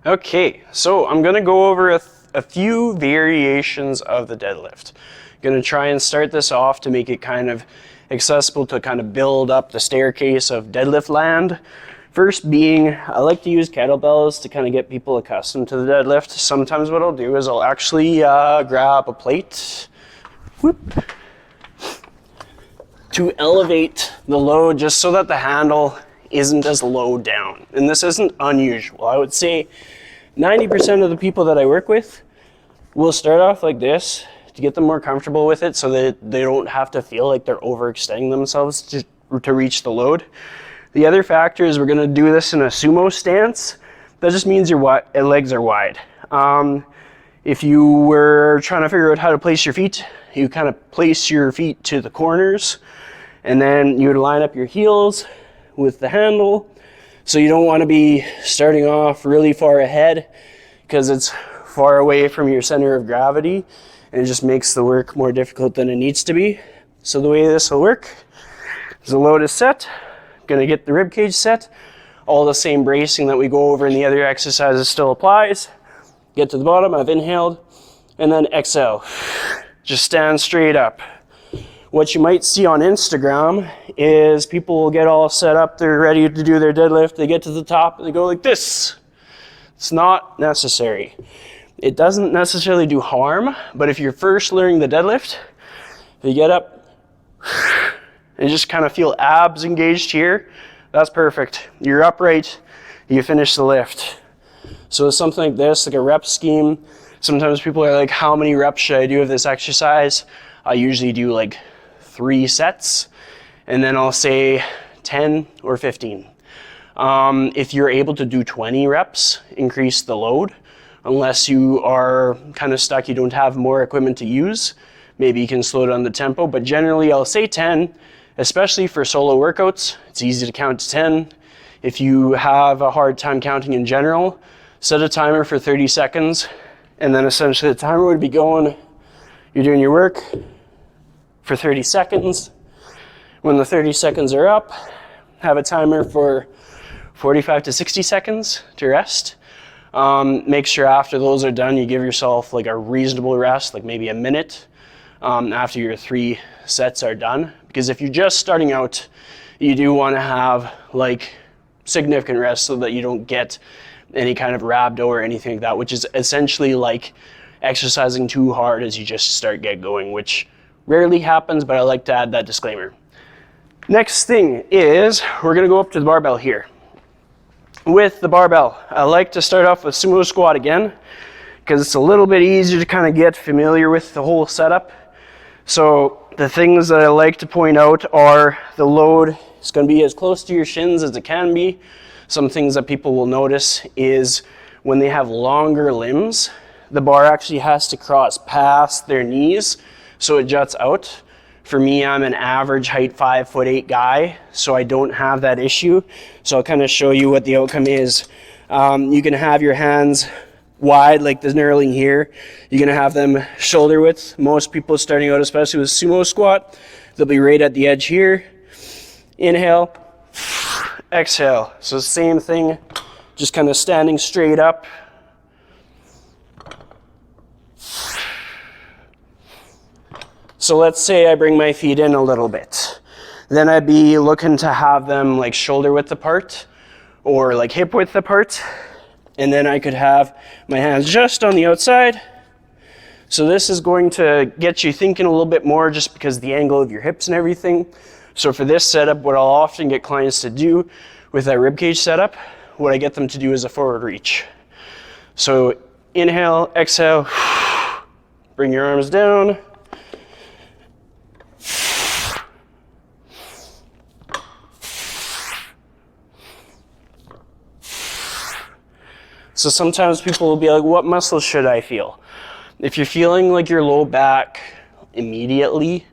Okay, so I'm gonna go over a few variations of the deadlift. Gonna try and start this off to make it kind of accessible to kind of build up the staircase of deadlift land. First being, I like to use kettlebells to kind of get people accustomed to the deadlift. Sometimes what I'll do is I'll actually grab a plate, whoop, to elevate the load just so that the handle isn't as low down. And this isn't unusual. I would say 90% of the people that I work with will start off like this to get them more comfortable with it so that they don't have to feel like they're overextending themselves to reach the load. The other factor is we're gonna do this in a sumo stance. That just means your legs are wide. If you were trying to figure out how to place your feet, you kind of place your feet to the corners and then you would line up your heels with the handle. So you don't want to be starting off really far ahead because it's far away from your center of gravity and it just makes the work more difficult than it needs to be. So the way this will work is the load is set, gonna get the rib cage set, all the same bracing that we go over in the other exercises still applies. Get to the bottom, I've inhaled, and then exhale. Just stand straight up. What you might see on Instagram is people will get all set up, they're ready to do their deadlift, they get to the top and they go like this. It's not necessary. It doesn't necessarily do harm, but if you're first learning the deadlift, if you get up and just kind of feel abs engaged here, that's perfect. You're upright, you finish the lift. So with something like this, like a rep scheme, sometimes people are like, how many reps should I do of this exercise? I usually do like 3 sets, and then I'll say 10 or 15. If you're able to do 20 reps, increase the load. Unless you are kind of stuck, you don't have more equipment to use, maybe you can slow down the tempo, but generally I'll say 10, especially for solo workouts. It's easy to count to 10. If you have a hard time counting in general, set a timer for 30 seconds, and then essentially the timer would be going, you're doing your work for 30 seconds. When the 30 seconds are up, have a timer for 45 to 60 seconds to rest. Make sure after those are done, you give yourself like a reasonable rest, like maybe a minute after your 3 sets are done. Because if you're just starting out, you do want to have like significant rest so that you don't get any kind of rhabdo or anything like that, which is essentially like exercising too hard as you just get going, which rarely happens, but I like to add that disclaimer. Next thing is we're gonna go up to the barbell here. With the barbell, I like to start off with sumo squat again because it's a little bit easier to kind of get familiar with the whole setup. So the things that I like to point out are the load is going to be as close to your shins as it can be. Some things that people will notice is when they have longer limbs, the bar actually has to cross past their knees so it juts out. For me, I'm an average height 5'8" guy, so I don't have that issue. So I'll kind of show you what the outcome is. You can have your hands wide like the knurling here. You're gonna have them shoulder width. Most people starting out, especially with sumo squat, they'll be right at the edge here. Inhale, exhale. So same thing, just kind of standing straight up. So let's say I bring my feet in a little bit. Then I'd be looking to have them like shoulder width apart or like hip width apart. And then I could have my hands just on the outside. So this is going to get you thinking a little bit more just because of the angle of your hips and everything. So for this setup, what I'll often get clients to do with that ribcage setup, what I get them to do is a forward reach. So inhale, exhale, bring your arms down. So sometimes people will be like, what muscles should I feel? If you're feeling like your low back immediately,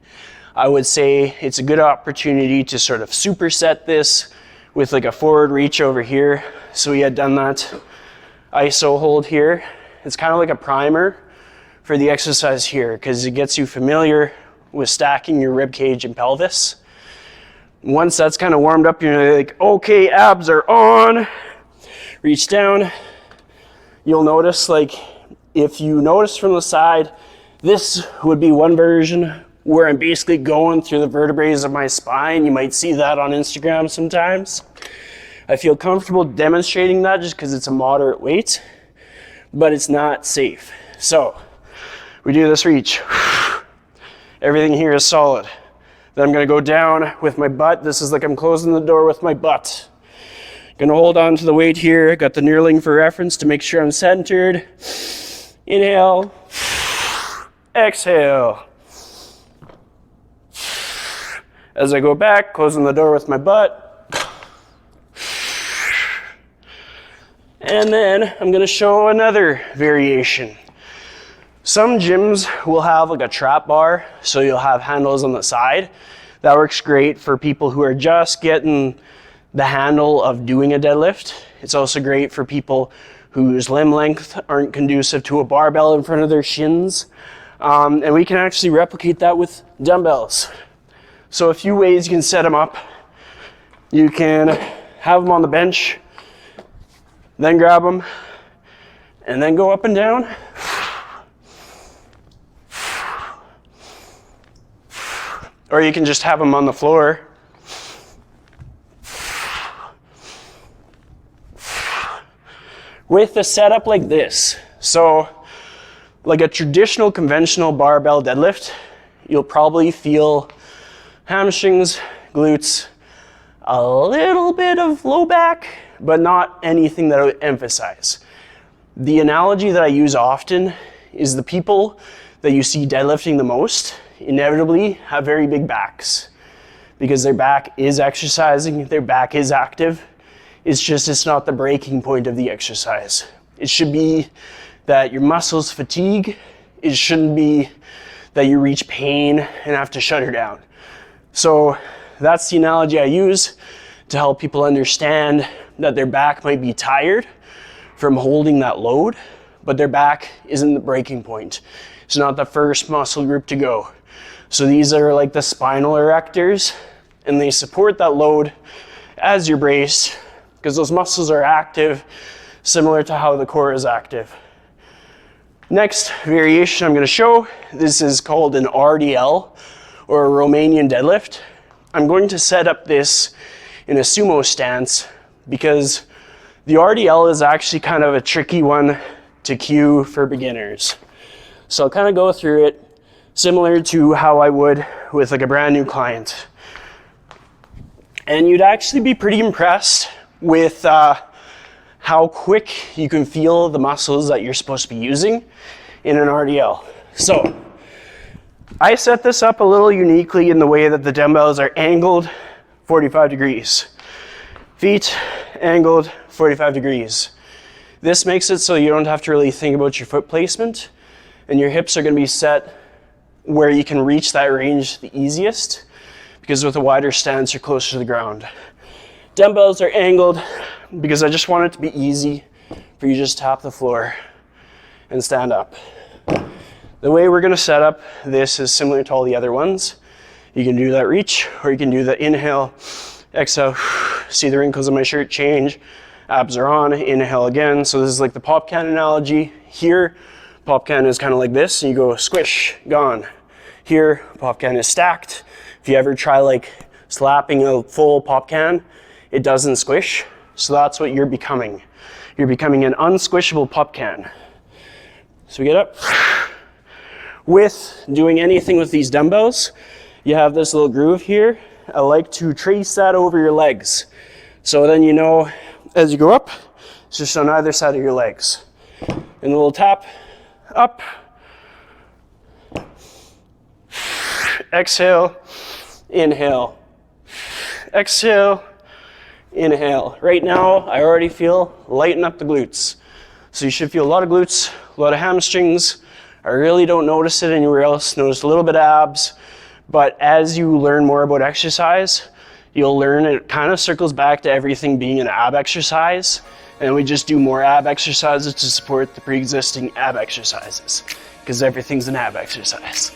I would say it's a good opportunity to sort of superset this with like a forward reach over here. So we had done that ISO hold here. It's kind of like a primer for the exercise here because it gets you familiar with stacking your rib cage and pelvis. Once that's kind of warmed up, you're like, okay, abs are on. Reach down. you'll notice, like, if you notice from the side, this would be one version where I'm basically going through the vertebrae of my spine. You might see that on Instagram sometimes. I feel comfortable demonstrating that just because it's a moderate weight, but it's not safe. So we do this reach. Everything here is solid. Then I'm gonna go down with my butt. This is like I'm closing the door with my butt. Gonna hold on to the weight here. Got the knurling for reference to make sure I'm centered. Inhale, exhale. As I go back, closing the door with my butt. And then I'm gonna show another variation. Some gyms will have like a trap bar, so you'll have handles on the side. That works great for people who are just getting the handle of doing a deadlift. It's also great for people whose limb length aren't conducive to a barbell in front of their shins. And we can actually replicate that with dumbbells. So a few ways you can set them up. You can have them on the bench, then grab them, and then go up and down. Or you can just have them on the floor. With a setup like this. So, like a traditional conventional barbell deadlift, you'll probably feel hamstrings, glutes, a little bit of low back, but not anything that I would emphasize. The analogy that I use often is the people that you see deadlifting the most inevitably have very big backs because their back is exercising, their back is active. It's just, it's not the breaking point of the exercise. It should be that your muscles fatigue. It shouldn't be that you reach pain and have to shut her down. So that's the analogy I use to help people understand that their back might be tired from holding that load, but their back isn't the breaking point. It's not the first muscle group to go. So these are like the spinal erectors, and they support that load as you're braced because those muscles are active, similar to how the core is active. Next variation I'm going to show, this is called an RDL, or a Romanian deadlift. I'm going to set up this in a sumo stance because the RDL is actually kind of a tricky one to cue for beginners. So I'll kind of go through it similar to how I would with like a brand new client. And you'd actually be pretty impressed with how quick you can feel the muscles that you're supposed to be using in an RDL. So I set this up a little uniquely in the way that the dumbbells are angled 45 degrees. Feet angled 45 degrees. This makes it so you don't have to really think about your foot placement, and your hips are going to be set where you can reach that range the easiest, because with a wider stance you're closer to the ground. Dumbbells are angled because I just want it to be easy for you to just tap the floor and stand up. The way we're going to set up this is similar to all the other ones. You can do that reach, or you can do the inhale, exhale, see the wrinkles in my shirt change, abs are on, inhale again. So this is like the pop can analogy. Here, pop can is kind of like this, and you go squish, gone. Here, pop can is stacked. If you ever try like slapping a full pop can, it doesn't squish. So that's what you're becoming. You're becoming an unsquishable pop can. So we get up. With doing anything with these dumbbells, you have this little groove here. I like to trace that over your legs. So then you know, as you go up, it's just on either side of your legs. And a little tap, up, exhale, inhale, exhale, inhale. Right now, I already feel lighten up the glutes. So you should feel a lot of glutes, a lot of hamstrings. I really don't notice it anywhere else. Notice a little bit of abs, but as you learn more about exercise, you'll learn it kind of circles back to everything being an ab exercise, and we just do more ab exercises to support the pre-existing ab exercises, because everything's an ab exercise.